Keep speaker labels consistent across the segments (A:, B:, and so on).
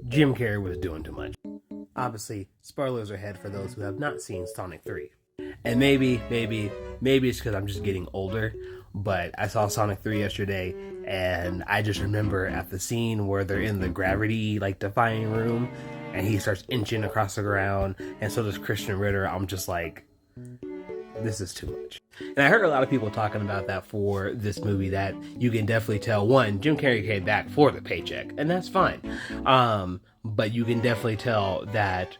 A: Jim Carrey was doing too much. Obviously, spoilers ahead for those who have not seen Sonic 3. And maybe it's because I'm just getting older, but I saw Sonic 3 yesterday, and I just remember at the scene where they're in the gravity, like, defying room, and he starts inching across the ground, and so does Christian Ritter. I'm just like, this is too much. And I heard a lot of people talking about that for this movie, that you can definitely tell, one, Jim Carrey came back for the paycheck, and that's fine. But you can definitely tell that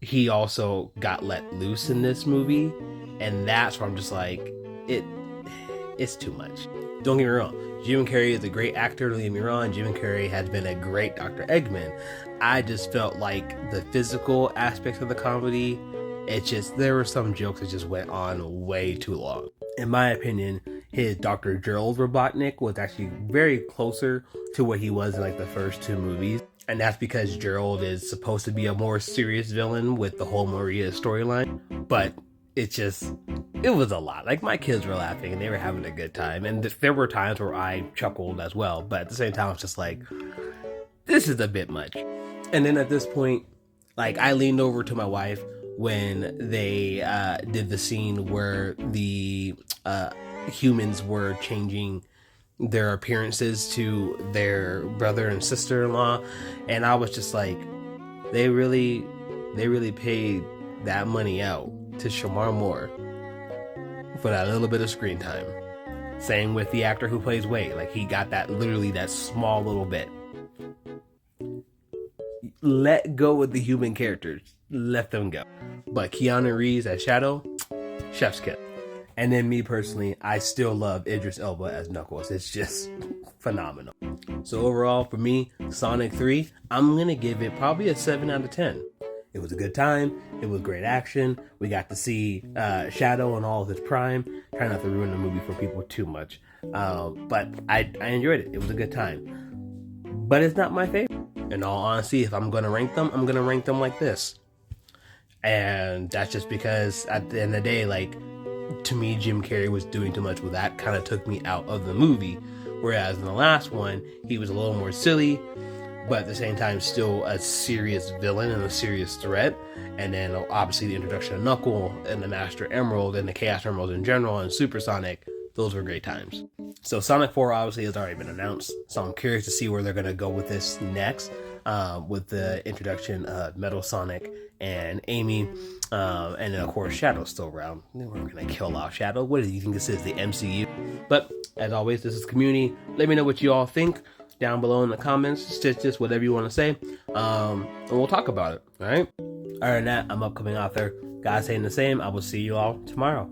A: he also got let loose in this movie, and that's where I'm just like, it's too much. Don't get me wrong, Jim Carrey is a great actor, don't get me wrong, Jim Carrey has been a great Dr. Eggman. I just felt like the physical aspects of the comedy, there were some jokes that just went on way too long. In my opinion, his Dr. Gerald Robotnik was actually very closer to what he was in like the first two movies. And that's because Gerald is supposed to be a more serious villain with the whole Maria storyline. But it was a lot. Like, my kids were laughing and they were having a good time. And there were times where I chuckled as well. But at the same time, it's just like, this is a bit much. And then at this point, like, I leaned over to my wife when they did the scene where the humans were changing their appearances to their brother and sister-in-law, and I was just like, they really paid that money out to Shamar Moore for that little bit of screen time. Same with the actor who plays Wade. Like, he got that, literally that small little bit. Let go with the human characters. Let them go. But Keanu Reeves as Shadow, chef's kiss. And then me personally, I still love Idris Elba as Knuckles. It's just phenomenal. So overall, for me, Sonic 3, I'm going to give it probably a 7 out of 10. It was a good time. It was great action. We got to see Shadow in all of his prime. Try not to ruin the movie for people too much. But I enjoyed it. It was a good time. But it's not my favorite. In all honesty, if I'm going to rank them, I'm going to rank them like this. And that's just because at the end of the day, like, to me, Jim Carrey was doing too much with that. Kind of took me out of the movie. Whereas in the last one, he was a little more silly, but at the same time, still a serious villain and a serious threat. And then obviously the introduction of Knuckle and the Master Emerald and the Chaos Emerald in general and Supersonic, those were great times. So Sonic 4 obviously has already been announced. So I'm curious to see where they're going to go with this next, with the introduction of Metal Sonic and Amy. And then of course Shadow's still around. We're going to kill off Shadow. What do you think this is, the MCU? But as always, this is community. Let me know what you all think down below in the comments, stitches, whatever you want to say. And we'll talk about it. All right. Other than that, I'm upcoming author. God saying the same. I will see you all tomorrow.